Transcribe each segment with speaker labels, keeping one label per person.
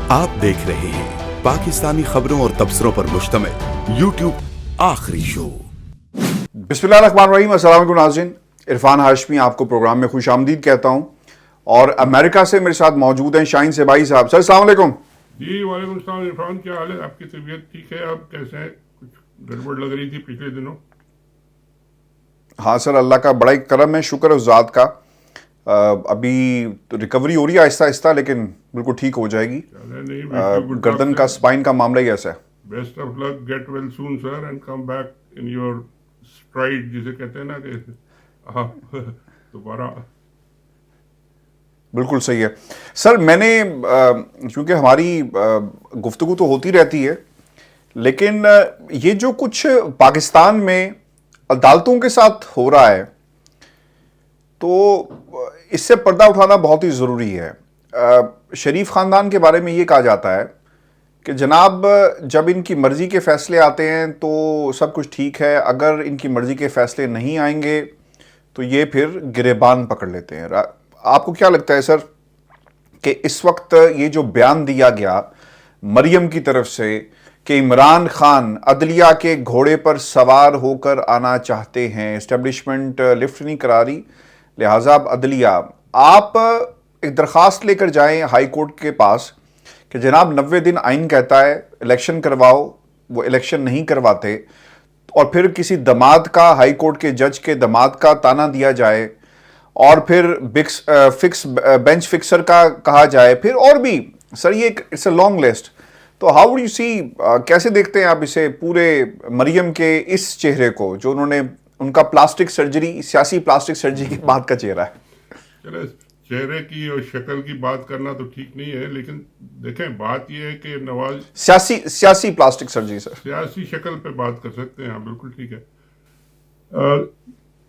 Speaker 1: آپ دیکھ رہے ہیں پاکستانی خبروں اور تبصروں پر مشتمل یوٹیوب آخری شو۔
Speaker 2: بسم اللہ الرحمن الرحیم۔ السلام علیکم ناظرین، عرفان ہاشمی آپ کو پروگرام میں خوش آمدید کہتا ہوں، اور امریکہ سے میرے ساتھ موجود ہیں شاہین سبائی صاحب۔ سر السلام علیکم۔
Speaker 3: جی وعلیکم السلام عرفان، کیا حال ہے؟ آپ کی طبیعت ٹھیک ہے؟ آپ کیسے ہیں؟ کچھ گڑبڑ لگ رہی تھی پچھلے دنوں۔
Speaker 2: ہاں سر، اللہ کا بڑا ہی کرم ہے، شکر ہے اس ذات کا۔ ابھی تو ریکوری ہو رہی ہے آہستہ آہستہ، لیکن بالکل ٹھیک ہو جائے گی۔ گردن کا سپائن کا معاملہ ہی ایسا ہے۔
Speaker 3: Best of luck, get well soon sir and come back in your stride, جسے کہتے ہیں نا کہ آپ دوبارہ۔
Speaker 2: بالکل صحیح ہے سر۔ میں نے چونکہ ہماری گفتگو تو ہوتی رہتی ہے، لیکن یہ جو کچھ پاکستان میں عدالتوں کے ساتھ ہو رہا ہے، تو اس سے پردہ اٹھانا بہت ہی ضروری ہے۔ شریف خاندان کے بارے میں یہ کہا جاتا ہے کہ جناب جب ان کی مرضی کے فیصلے آتے ہیں تو سب کچھ ٹھیک ہے، اگر ان کی مرضی کے فیصلے نہیں آئیں گے تو یہ پھر گریبان پکڑ لیتے ہیں۔ آپ کو کیا لگتا ہے سر کہ اس وقت یہ جو بیان دیا گیا مریم کی طرف سے کہ عمران خان عدلیہ کے گھوڑے پر سوار ہو کر آنا چاہتے ہیں، اسٹیبلشمنٹ لفٹ نہیں کرا رہی، لہٰذا اب عدلیہ، آپ ایک درخواست لے کر جائیں ہائی کورٹ کے پاس کہ جناب 90 دن آئین کہتا ہے الیکشن کرواؤ، وہ الیکشن نہیں کرواتے، اور پھر کسی دماد کا، ہائی کورٹ کے جج کے دماد کا تانا دیا جائے، اور پھر بینچ فکسر کا کہا جائے، پھر اور بھی سر، یہ اٹس اے لانگ لسٹ۔ تو ہاؤ ڈو یو سی، کیسے دیکھتے ہیں آپ اسے، پورے مریم کے اس چہرے کو جو انہوں نے، ان کا پلاسٹک سرجری، سیاسی پلاسٹک سرجری کے بعد کا چہرہ ہے؟
Speaker 3: چلے چہرے کی اور شکل کی بات کرنا تو ٹھیک نہیں ہے، لیکن دیکھیں بات یہ ہے کہ نواز
Speaker 2: سیاسی پلاسٹک سرجری سر،
Speaker 3: سیاسی شکل پہ بات کر سکتے ہیں، ہاں بالکل ٹھیک ہے۔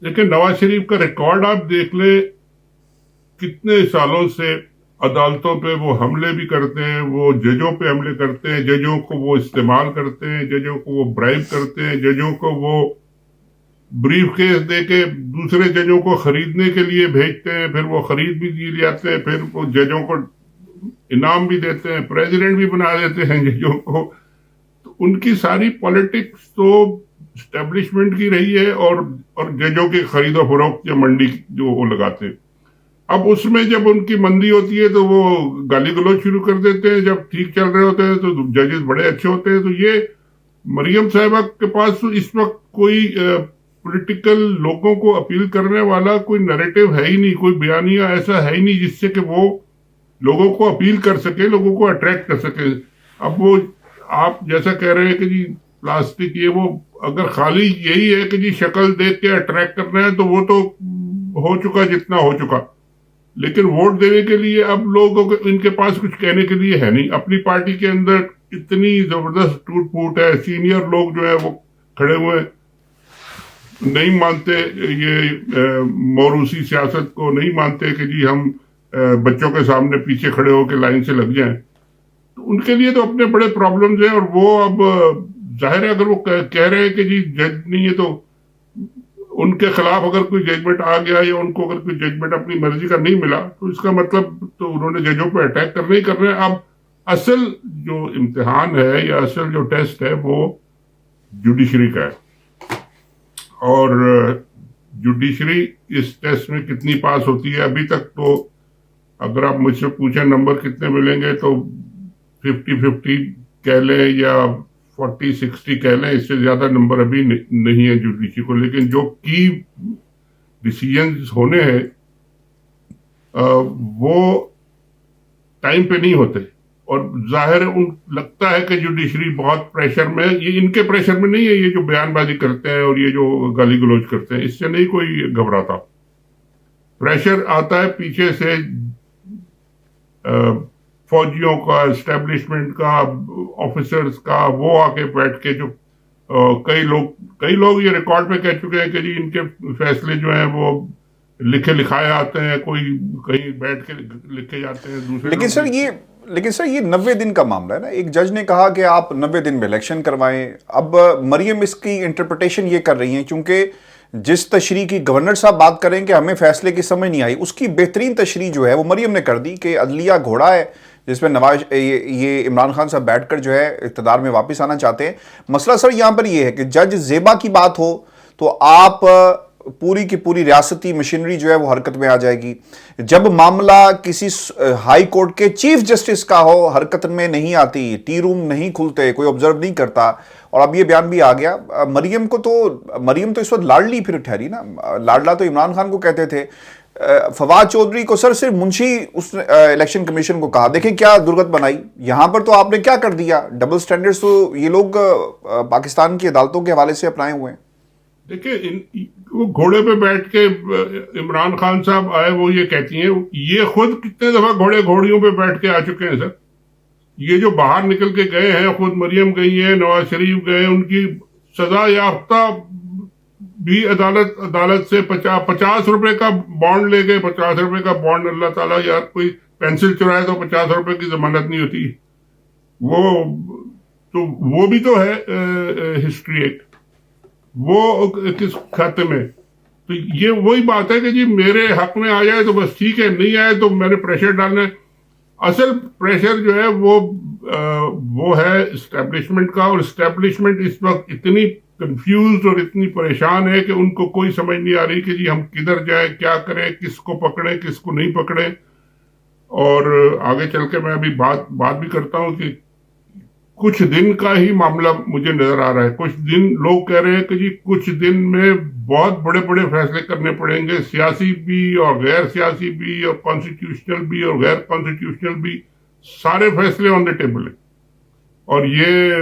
Speaker 3: لیکن نواز شریف کا ریکارڈ آپ دیکھ لیں، کتنے سالوں سے عدالتوں پہ وہ حملے بھی کرتے ہیں، وہ ججوں پہ حملے کرتے ہیں، ججوں کو وہ استعمال کرتے ہیں، ججوں کو وہ برائب کرتے ہیں، ججوں کو وہ بریف کیس دے کے دوسرے ججوں کو خریدنے کے لیے بھیجتے ہیں، پھر وہ خرید بھی دی جاتے ہیں، پھر وہ ججوں کو انعام بھی دیتے ہیں، پریزیڈنٹ بھی بنا دیتے ہیں ججوں کو۔ تو ان کی ساری پالیٹکس تو اسٹیبلشمنٹ کی رہی ہے، اور ججوں کی خرید و فروخت یا منڈی جو وہ لگاتے ہیں۔ اب اس میں جب ان کی مندی ہوتی ہے تو وہ گالی گلوچ شروع کر دیتے ہیں، جب ٹھیک چل رہے ہوتے ہیں تو ججز بڑے اچھے ہوتے ہیں۔ تو یہ مریم صاحبہ کے پاس اس وقت کوئی پولیٹیکل لوگوں کو اپیل کرنے والا کوئی نیریٹو ہے ہی نہیں، کوئی بیانیہ ایسا ہے ہی نہیں جس سے کہ وہ لوگوں کو اپیل کر سکے، لوگوں کو اٹریکٹ کر سکے۔ اب وہ آپ جیسا کہہ رہے ہیں کہ جی پلاسٹک، یہ وہ اگر خالی یہی ہے کہ جی شکل دیکھ کے اٹریکٹ کرنا ہے تو وہ تو ہو چکا جتنا ہو چکا، لیکن ووٹ دینے کے لیے اب لوگوں کو ان کے پاس کچھ کہنے کے لیے ہے نہیں۔ اپنی پارٹی کے اندر اتنی زبردست ٹوٹ پھوٹ ہے، سینئر لوگ جو ہے وہ کھڑے ہوئے نہیں مانتے یہ موروثی سیاست کو، نہیں مانتے کہ جی ہم بچوں کے سامنے پیچھے کھڑے ہو کے لائن سے لگ جائیں۔ تو ان کے لیے تو اپنے بڑے پرابلمز ہیں، اور وہ اب ظاہر ہے اگر وہ کہہ رہے ہیں کہ جی جج نہیں ہے، تو ان کے خلاف اگر کوئی ججمنٹ آ گیا یا ان کو اگر کوئی ججمنٹ اپنی مرضی کا نہیں ملا تو اس کا مطلب تو انہوں نے ججوں پہ اٹیک کرنا ہی کرنا ہے۔ اب اصل جو امتحان ہے یا اصل جو ٹیسٹ ہے وہ جوڈیشری کا ہے، اور جوڈیشری اس ٹیسٹ میں کتنی پاس ہوتی ہے۔ ابھی تک تو اگر آپ مجھ سے پوچھیں نمبر کتنے ملیں گے تو 50-50 کہہ لیں یا 40-60 کہہ لیں، اس سے زیادہ نمبر ابھی نہیں ہے جوڈیشری کو۔ لیکن جو کی ڈیسیجنز ہونے ہیں وہ ٹائم پہ نہیں ہوتے، اور ظاہر لگتا ہے کہ جوڈیشری بہت پریشر میں، یہ ان کے پریشر میں نہیں ہے، یہ جو بیان بازی کرتے ہیں اور یہ جو گالی گلوچ کرتے ہیں، اس سے نہیں کوئی گھبراتا۔ پریشر آتا ہے پیچھے سے فوجیوں کا، اسٹیبلشمنٹ کا، آفیسرز کا، وہ آ کے بیٹھ کے جو کئی لوگ یہ ریکارڈ پہ کہہ چکے ہیں کہ جی ان کے فیصلے جو ہیں وہ لکھے لکھائے آتے ہیں، کوئی کہیں بیٹھ کے لکھے جاتے ہیں دوسرے۔
Speaker 2: لیکن سر یہ 90 دن کا معاملہ ہے نا، ایک جج نے کہا کہ آپ 90 دن میں الیکشن کروائیں۔ اب مریم اس کی انٹرپریٹیشن یہ کر رہی ہیں، چونکہ جس تشریح کی گورنر صاحب بات کریں کہ ہمیں فیصلے کی سمجھ نہیں آئی، اس کی بہترین تشریح جو ہے وہ مریم نے کر دی کہ عدلیہ گھوڑا ہے، جس میں یہ عمران خان صاحب بیٹھ کر جو ہے اقتدار میں واپس آنا چاہتے ہیں. مسئلہ سر یہاں پر یہ ہے کہ جج زیبا کی بات ہو تو آپ پوری کی پوری ریاستی مشینری جو ہے وہ حرکت میں آ جائے گی. جب معاملہ کسی ہائی کورٹ کے چیف جسٹس کا ہو حرکت میں نہیں آتی, ٹی روم نہیں کھلتے, کوئی آبزرو نہیں کرتا. اور اب یہ بیان بھی آ گیا, مریم تو اس وقت لاڈلی پھر ٹھہری نا, لاڈلا تو عمران خان کو کہتے تھے. فواد چودھری کو سر صرف منشی اس الیکشن کمیشن کو کہا, دیکھیں کیا درگت بنائی. یہاں پر تو آپ نے کیا کر دیا, ڈبل سٹینڈرڈز تو یہ لوگ پاکستان کی عدالتوں کے حوالے سے اپنائے ہوئے ہیں.
Speaker 3: دیکھیں وہ گھوڑے پہ بیٹھ کے عمران خان صاحب آئے, وہ یہ کہتی ہیں, یہ خود کتنے دفعہ گھوڑیوں پہ بیٹھ کے آ چکے ہیں سر. یہ جو باہر نکل کے گئے ہیں, خود مریم گئی ہیں, نواز شریف گئے, ان کی سزا یافتہ بھی عدالت سے 50 روپے کا بانڈ لے گئے. 50 روپے کا بانڈ, اللہ تعالیٰ, یار کوئی پینسل چرائے تو 50 روپے کی ضمانت نہیں ہوتی. وہ بھی تو ہے ہسٹری ایک, وہ کس کھاتے میں. تو یہ وہی بات ہے کہ جی میرے حق میں آ جائے تو بس ٹھیک ہے, نہیں آئے تو میں نے پریشر ڈالنا ہے. اصل پریشر جو ہے وہ ہے اسٹیبلشمنٹ کا, اور اسٹیبلشمنٹ اس وقت اتنی کنفیوزڈ اور اتنی پریشان ہے کہ ان کو کوئی سمجھ نہیں آ رہی کہ جی ہم کدھر جائیں, کیا کریں, کس کو پکڑیں, کس کو نہیں پکڑیں. اور آگے چل کے میں ابھی بات بھی کرتا ہوں کہ کچھ دن کا ہی معاملہ مجھے نظر آ رہا ہے. کچھ دن لوگ کہہ رہے ہیں کہ جی کچھ دن میں بہت بڑے بڑے فیصلے کرنے پڑیں گے, سیاسی بھی اور غیر سیاسی بھی اور کانسٹیٹیوشنل بھی اور غیر کانسٹیٹیوشنل بھی, سارے فیصلے آن دا ٹیبل ہیں. اور یہ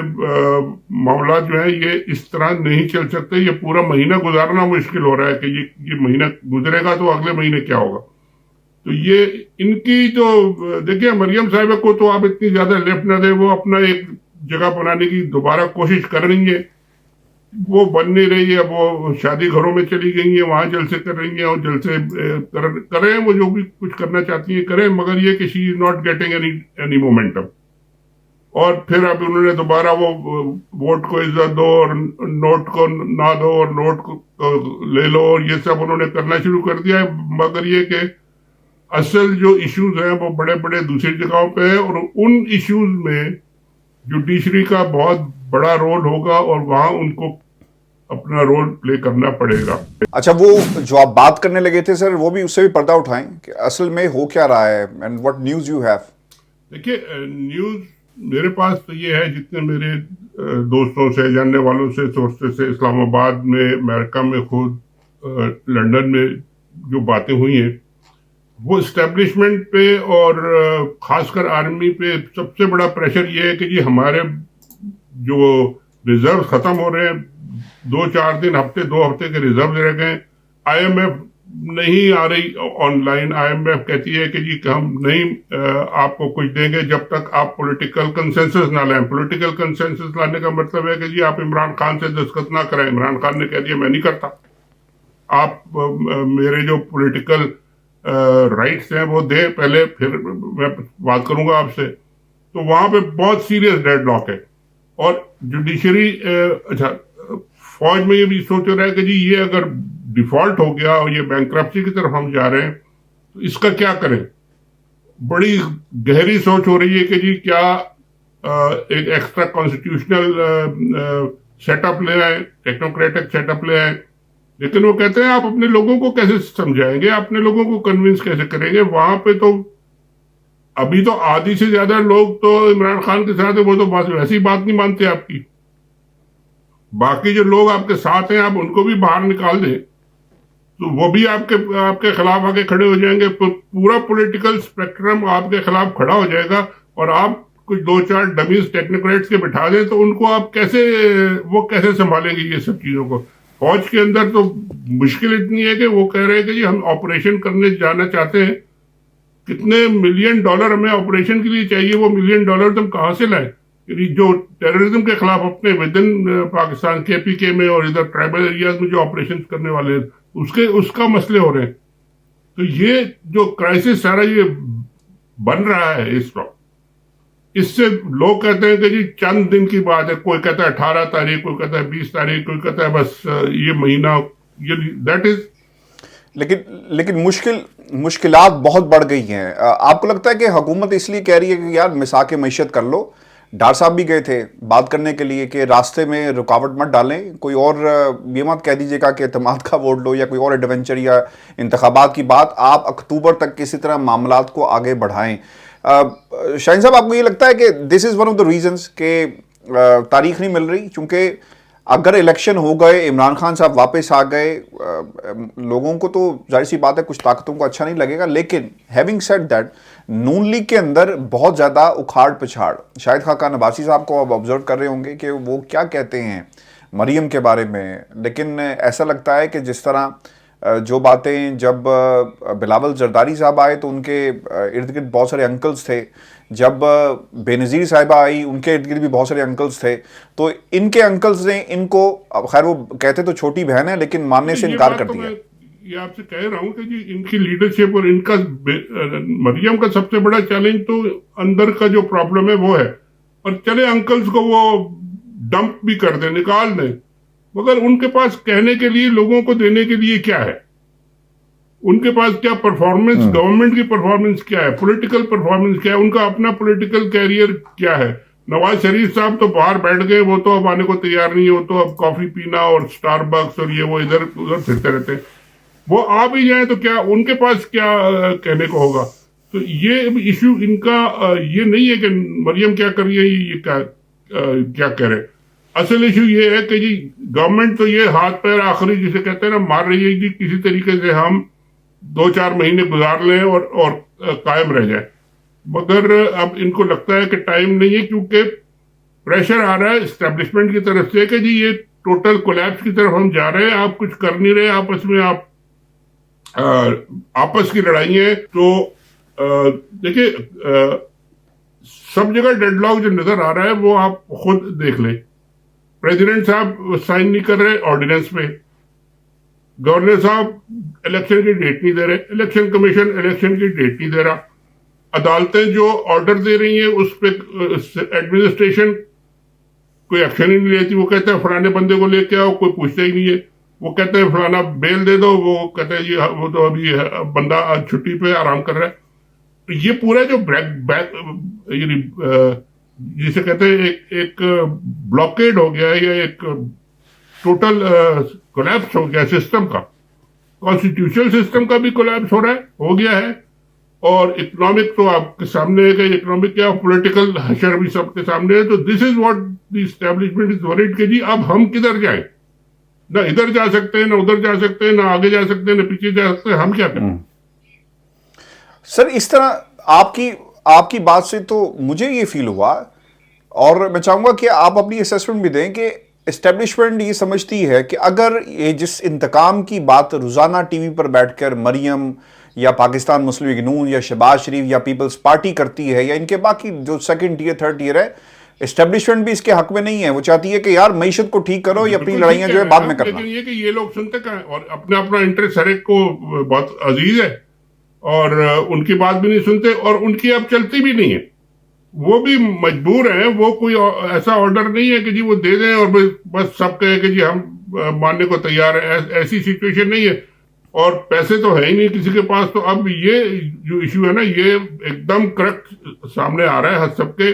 Speaker 3: معاملات جو ہیں یہ اس طرح نہیں چل سکتے. یہ پورا مہینہ گزارنا مشکل ہو رہا ہے کہ یہ مہینہ گزرے گا تو اگلے مہینے کیا ہوگا. تو یہ ان کی جو دیکھیں, مریم صاحبہ کو تو آپ اتنی زیادہ لیفٹ نہ دیں, وہ اپنا ایک جگہ بنانے کی دوبارہ کوشش کر رہی ہیں, وہ بن نہیں رہی ہے. وہ شادی گھروں میں چلی گئی ہیں, وہاں جلسے کر رہی ہیں, اور جلسے کریں, وہ جو بھی کچھ کرنا چاہتی ہیں کریں, مگر یہ کہ she is not getting any momentum. اور پھر اب انہوں نے دوبارہ وہ ووٹ کو عزت دو اور نوٹ کو نہ دو اور نوٹ کو لے لو, اور یہ سب انہوں نے کرنا شروع کر دیا ہے. مگر یہ کہ اصل جو ایشوز ہیں وہ بڑے بڑے دوسری جگہوں پہ ہیں, اور ان ایشوز میں جوڈیشری کا بہت بڑا رول ہوگا, اور وہاں ان کو اپنا رول پلے کرنا پڑے گا.
Speaker 2: اچھا, وہ جو آپ بات کرنے لگے تھے سر, وہ بھی اس سے بھی پردہ اٹھائیں کہ اصل میں ہو کیا رہا ہے, and what news you have.
Speaker 3: دیکھیے نیوز میرے پاس تو یہ ہے, جتنے میرے دوستوں سے, جاننے والوں سے, سورسز سے, اسلام آباد میں, امریکہ میں, خود لنڈن میں جو باتیں ہوئی ہیں, وہ اسٹیبلشمنٹ پہ اور خاص کر آرمی پہ سب سے بڑا پریشر یہ ہے کہ جی ہمارے جو ریزرو ختم ہو رہے ہیں, 2-4 دن, دو ہفتے کے ریزرو رہ گئے. آئی ایم ایف نہیں آ رہی online. I M F کہتی ہے کہ جی ہم نہیں آپ کو کچھ دیں گے جب تک آپ پولیٹیکل کنسنسس نہ لائیں. پولیٹیکل کنسنسس لانے کا مطلب ہے کہ جی آپ عمران خان سے دستخط نہ کریں. عمران خان نے کہہ دیا میں نہیں کرتا, آپ میرے جو پولیٹیکل رائٹس ہیں وہ دیں پہلے, پھر میں بات کروں گا آپ سے. تو وہاں پہ بہت سیریس ڈیڈ لاک ہے. اور جوڈیشری, اچھا فوج میں یہ بھی سوچ رہا ہے کہ جی یہ اگر ڈیفالٹ ہو گیا اور یہ بینکرپسی کی طرف ہم جا رہے ہیں تو اس کا کیا کریں. بڑی گہری سوچ ہو رہی ہے کہ جی کیا ایک ایکسٹرا کانسٹیٹیوشنل سیٹ اپ لے آئے, ٹیکنوکریٹک سیٹ اپ لے آئے. لیکن وہ کہتے ہیں آپ اپنے لوگوں کو کیسے سمجھائیں گے, اپنے لوگوں کو کنونس کیسے کریں گے. وہاں پہ تو ابھی تو آدھی سے زیادہ لوگ تو عمران خان کے ساتھ ہیں, وہ تو ویسی بات نہیں مانتے آپ کی. باقی جو لوگ آپ کے ساتھ ہیں آپ ان کو بھی باہر نکال دیں تو وہ بھی آپ کے خلاف آ کے کھڑے ہو جائیں گے. پورا پولیٹیکل اسپیکٹرم آپ کے خلاف کھڑا ہو جائے گا, اور آپ کچھ 2-4 ڈمیز ٹیکنوکریٹس کے بٹھا دیں تو ان کو آپ کیسے سنبھالیں گے یہ سب چیزوں کو. فوج کے اندر تو مشکل اتنی ہے کہ وہ کہہ رہے ہیں کہ جی ہم آپریشن کرنے جانا چاہتے ہیں, کتنے $1 ملین ہمیں آپریشن کے لیے چاہیے, وہ $1 ملین تم کہاں سے لائیں. جو ٹیررزم کے خلاف اپنے ودن پاکستان KPK میں اور ادھر ٹرائبل ایریاز میں جو آپریشن کرنے والے ہیں اس کا مسئلے ہو رہے ہیں. تو یہ جو کرائسس سارا یہ بن رہا ہے اس وقت, اس سے لوگ کہتے ہیں کہ جی چند دن کی بات ہے. کوئی کہتا ہے 18 تاریخ, کوئی کہتا ہے 20 تاریخ, کوئی کہتا ہے بس یہ مہینہ, دیٹ از
Speaker 2: لیکن مشکلات بہت بڑھ گئی ہیں. آپ کو لگتا ہے کہ حکومت اس لیے کہہ رہی ہے کہ یار مساق معیشت کر لو؟ ڈار صاحب بھی گئے تھے بات کرنے کے لیے کہ راستے میں رکاوٹ مت ڈالیں, کوئی اور یہ مت کہہ دیجیے گا کہ اعتماد کا ووٹ لو یا کوئی اور ایڈونچر یا انتخابات کی بات, آپ اکتوبر تک کسی طرح معاملات کو آگے بڑھائیں. شاہین صاحب, آپ کو یہ لگتا ہے کہ this is one of the reasons کہ تاریخ نہیں مل رہی؟ چونکہ اگر الیکشن ہو گئے, عمران خان صاحب واپس آ گئے, لوگوں کو تو ظاہر سی بات ہے کچھ طاقتوں کو اچھا نہیں لگے گا, لیکن having said that Noon league کے اندر بہت زیادہ اکھاڑ پچھاڑ. شاہد خاقان عباسی صاحب کو آپ آبزرو کر رہے ہوں گے کہ وہ کیا کہتے ہیں مریم کے بارے میں, لیکن ایسا لگتا ہے کہ جس طرح جو باتیں جب بلاول زرداری صاحب آئے تو ان کے ارد گرد بہت سارے انکلز تھے, جب بے نظیر صاحبہ آئی ان کے ارد گرد بھی بہت سارے انکلز تھے, تو ان کے انکلز نے ان کو, خیر وہ کہتے تو چھوٹی بہن ہے لیکن ماننے سے انکار کر دیا.
Speaker 3: یہ آپ سے کہہ رہا ہوں کہ جی ان کی لیڈرشپ اور ان کا مریم کا سب سے بڑا چیلنج تو اندر کا جو پرابلم ہے وہ ہے, اور چلے انکلز کو وہ ڈمپ بھی کر دیں, نکال دیں, مگر ان کے پاس کہنے کے لیے, لوگوں کو دینے کے لیے کیا ہے؟ ان کے پاس کیا پرفارمنس, گورنمنٹ کی پرفارمنس کیا ہے, پولیٹیکل پرفارمنس کیا ہے, ان کا اپنا پولیٹیکل کیریئر کیا ہے؟ نواز شریف صاحب تو باہر بیٹھ گئے, وہ تو اب آنے کو تیار نہیں, وہ تو اب کافی پینا اور سٹار بکس اور یہ وہ ادھر ادھر پھرتے رہتے ہیں. وہ آ بھی جائیں تو کیا ان کے پاس کیا کہنے کو ہوگا؟ تو یہ ایشو ان کا یہ نہیں ہے کہ مریم کیا کر رہی ہے, یہ کیا کہہ رہے. اصل ایشو یہ ہے کہ جی گورنمنٹ تو یہ ہاتھ پیر آخری جسے کہتے ہیں نا مار رہی ہے کہ کسی طریقے سے ہم 2-4 مہینے گزار لیں اور قائم رہ جائیں, مگر اب ان کو لگتا ہے کہ ٹائم نہیں ہے, کیونکہ پریشر آ رہا ہے اسٹیبلشمنٹ کی طرف سے کہ جی یہ ٹوٹل کولیپس کی طرف ہم جا رہے ہیں, آپ کچھ کر نہیں رہے آپس میں, آپ آپس کی لڑائی ہیں. تو دیکھیں سب جگہ ڈیڈ لاک جو نظر آ رہا ہے وہ آپ خود دیکھ لیں. پریزیڈنٹ صاحب سائن نہیں کر رہے آرڈیننس پہ, گورنر صاحب الیکشن کی ڈیٹ نہیں دے رہے, الیکشن کمیشن الیکشن کی ڈیٹ نہیں دے رہا, عدالتیں جو آرڈر دے رہی ہیں اس پہ ایڈمنسٹریشن کوئی ایکشن ہی نہیں لیتی. وہ کہتے ہیں فلانے بندے کو لے کے آؤ, کوئی پوچھتا ہی نہیں ہے. وہ کہتے ہیں فلانا بیل دے دو, وہ کہتے ہیں وہ تو ابھی بندہ چھٹی پہ آرام کر رہا ہے. یہ پورا جو یعنی جسے کہتے ہیں ایک بلاکیڈ ہو گیا ہے, یا ایک ٹوٹل کولیپس ہو گیا سسٹم کا, کانسٹیٹیوشنل سسٹم کا بھی کولیپس ہو گیا ہے, اور اکنامک تو آپ کے سامنے ہے کہ اکنامک کیا, پولیٹیکل حشر بھی سب کے سامنے ہے. تو this is what the establishment is word کہ جی اب ہم کدھر جائیں, نہ ادھر جا سکتے ہیں, نہ ادھر جا سکتے ہیں, نہ آگے جا سکتے ہیں, نہ پیچھے جا سکتے ہیں, ہم کیا کریں؟
Speaker 2: سر اس طرح آپ کی بات سے تو مجھے یہ فیل ہوا, اور میں چاہوں گا کہ آپ اپنی اسیسمنٹ بھی دیں کہ اسٹیبلشمنٹ یہ سمجھتی ہے کہ اگر یہ جس انتقام کی بات روزانہ ٹی وی پر بیٹھ کر مریم یا پاکستان مسلم لیگ نون یا شہباز شریف یا پیپلز پارٹی کرتی ہے, یا ان کے باقی جو سیکنڈ ٹیئر تھرڈ ٹیئر ہے, اسٹیبلشمنٹ بھی اس کے حق میں نہیں ہے. وہ چاہتی ہے کہ یار معیشت کو ٹھیک کرو یا اپنی لڑائیاں جو ہے بعد میں کرنا.
Speaker 3: لیکن یہ کہ یہ لوگ سنتے کہاں ہیں, اور اپنا انٹرسٹ ہر ایک کو بہت عزیز ہے, اور ان کی بات بھی نہیں سنتے, اور ان کی اب چلتی بھی نہیں ہے. وہ بھی مجبور ہیں, وہ کوئی ایسا آرڈر نہیں ہے کہ جی وہ دے دیں اور بس سب کہے کہ جی ہم ماننے کو تیار ہیں. ایسی سچویشن نہیں ہے, اور پیسے تو ہے ہی نہیں کسی کے پاس. تو اب یہ جو ایشو ہے نا, یہ ایک دم کریکٹ سامنے آ رہا ہے سب کے,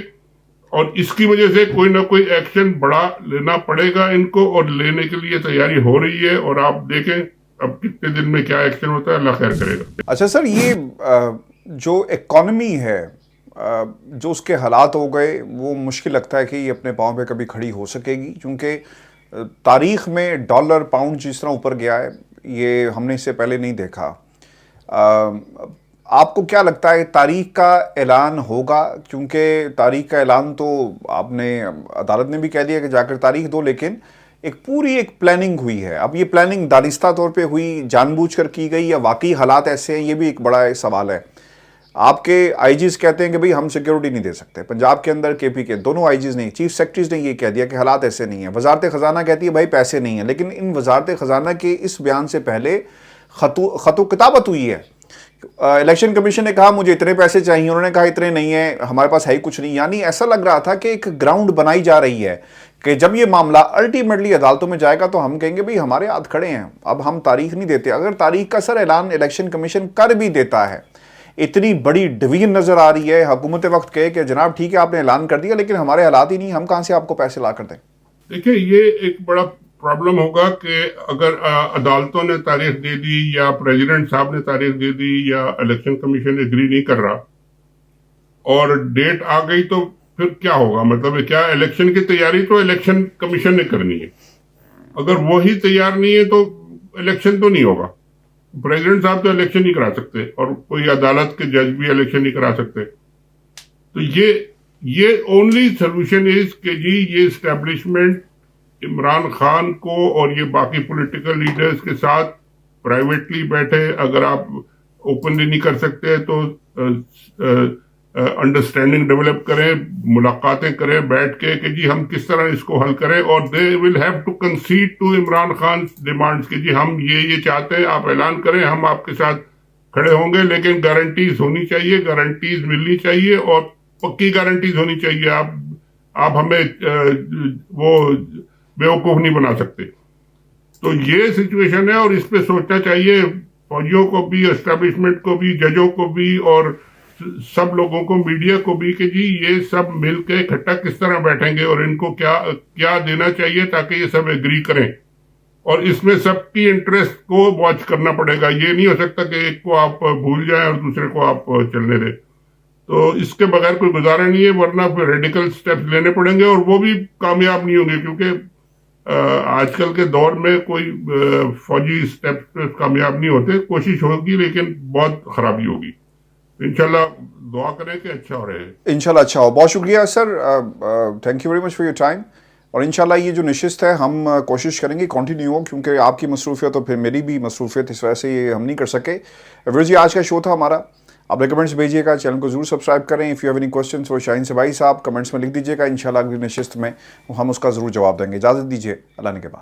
Speaker 3: اور اس کی وجہ سے کوئی نہ کوئی ایکشن بڑا لینا پڑے گا ان کو, اور لینے کے لیے تیاری ہو رہی ہے. اور آپ دیکھیں اب کتنے دن میں کیا ایکشن ہوتا ہے, اللہ خیر کرے گا.
Speaker 2: اچھا سر, یہ جو اکانومی ہے, جو اس کے حالات ہو گئے, وہ مشکل لگتا ہے کہ یہ اپنے پاؤں پہ کبھی کھڑی ہو سکے گی, کیونکہ تاریخ میں ڈالر پاؤنڈ جس طرح اوپر گیا ہے یہ ہم نے اس سے پہلے نہیں دیکھا. آپ کو کیا لگتا ہے تاریخ کا اعلان ہوگا؟ کیونکہ تاریخ کا اعلان تو آپ نے, عدالت نے بھی کہہ دیا کہ جا کر تاریخ دو, لیکن ایک پوری پلاننگ ہوئی ہے. اب یہ پلاننگ دانستہ طور پہ ہوئی, جان بوجھ کر کی گئی, یا واقعی حالات ایسے ہیں؟ یہ بھی ایک بڑا سوال ہے. آپ کے آئی جیز کہتے ہیں کہ بھئی ہم سیکیورٹی نہیں دے سکتے. پنجاب کے اندر کے پی کے دونوں آئی جیز نہیں, چیف سیکرٹریز نے یہ کہہ دیا کہ حالات ایسے نہیں ہیں. وزارت خزانہ کہتی ہے بھائی پیسے نہیں ہیں. لیکن ان وزارت خزانہ کے اس بیان سے پہلے خط و کتابت ہوئی ہے الیکشن کمیشن نے کہا مجھے اتنے پیسے چاہیے, انہوں نے کہا اتنے نہیں ہیں, ہمارے پاس ہے ہی کچھ نہیں. یعنی ایسا لگ رہا تھا کہ ایک گراؤنڈ بنائی جا رہی ہے کہ جب یہ معاملہ الٹیمیٹلی عدالتوں میں جائے گا تو ہم کہیں گے بھئی ہمارے ہاتھ کھڑے ہیں, اب ہم تاریخ نہیں دیتے. اگر تاریخ کا سر اعلان الیکشن کمیشن کر بھی دیتا ہے, اتنی بڑی ڈویژن نظر آ رہی ہے, حکومت وقت کہے کہ جناب ٹھیک ہے آپ نے اعلان کر دیا لیکن ہمارے حالات ہی نہیں, ہم کہاں سے آپ کو پیسے لا کر دیں.
Speaker 3: دیکھیں یہ ایک بڑا پرابلم ہوگا کہ اگر عدالتوں نے تاریخ دے دی یا پریزیڈنٹ صاحب نے تاریخ دے دی یا الیکشن کمیشن ایگری نہیں کر رہا اور ڈیٹ آ گئی تو پھر کیا ہوگا؟ مطلب کیا الیکشن کی تیاری تو الیکشن کمیشن نے کرنی ہے, اگر وہی تیار نہیں ہے تو الیکشن تو نہیں ہوگا. پریزیڈنٹ صاحب تو الیکشن نہیں کرا سکتے اور کوئی عدالت کے جج بھی الیکشن نہیں کرا سکتے. تو یہ اونلی سولوشن از کہ جی یہ اسٹیبلشمنٹ عمران خان کو اور یہ باقی پولیٹیکل لیڈرز کے ساتھ پرائیویٹلی بیٹھے, اگر آپ اوپنلی نہیں کر سکتے تو انڈرسٹینڈنگ ڈیولپ کریں, ملاقاتیں کریں بیٹھ کے کہ جی ہم کس طرح اس کو حل کریں, اور they will have to concede to Imran Khan demands کہ جی ہم یہ چاہتے ہیں, آپ اعلان کریں, ہم آپ کے ساتھ کھڑے ہوں گے, لیکن گارنٹیز ہونی چاہیے, گارنٹیز ملنی چاہیے اور پکی گارنٹیز ہونی چاہیے. آپ ہمیں وہ بیوقوف نہیں بنا سکتے. تو یہ سچویشن ہے اور اس پہ سوچنا چاہیے فوجیوں کو بھی, اسٹیبلشمنٹ کو بھی, ججوں کو بھی اور سب لوگوں کو, میڈیا کو بھی, کہ جی یہ سب مل کے اکٹھا کس طرح بیٹھیں گے اور ان کو کیا دینا چاہیے تاکہ یہ سب ایگری کریں. اور اس میں سب کی انٹرسٹ کو واچ کرنا پڑے گا. یہ نہیں ہو سکتا کہ ایک کو آپ بھول جائیں اور دوسرے کو آپ چلنے دیں. تو اس کے بغیر کوئی گزارا نہیں ہے, ورنہ پھر ریڈیکل سٹیپس لینے پڑیں گے اور وہ بھی کامیاب نہیں ہوں گے, کیونکہ آج کل کے دور میں کوئی فوجی سٹیپس کامیاب نہیں ہوتے. کوشش ہوگی لیکن بہت خرابی ہوگی. انشاءاللہ دعا کریں کہ اچھا ہو رہے.
Speaker 2: انشاءاللہ اچھا ہو. بہت شکریہ sir, thank you very much for your time. اور انشاءاللہ یہ جو نشست ہے ہم کوشش کریں گے کنٹینیو ہو, کیونکہ آپ کی مصروفیت اور پھر میری بھی مصروفیت, اس وجہ سے یہ ہم نہیں کر سکے. ویور جی آج کا شو تھا ہمارا, آپ کمنٹس بھیجیے گا, چینل کو ضرور سبسکرائب کریں. If you have any questions for Shaheen سے بھائی صاحب کمنٹس میں لکھ دیجیے گا, انشاءاللہ اگلی نشست میں ہم اس کا ضرور جواب دیں گے. اجازت دیجیے, اللہ نے کے بعد.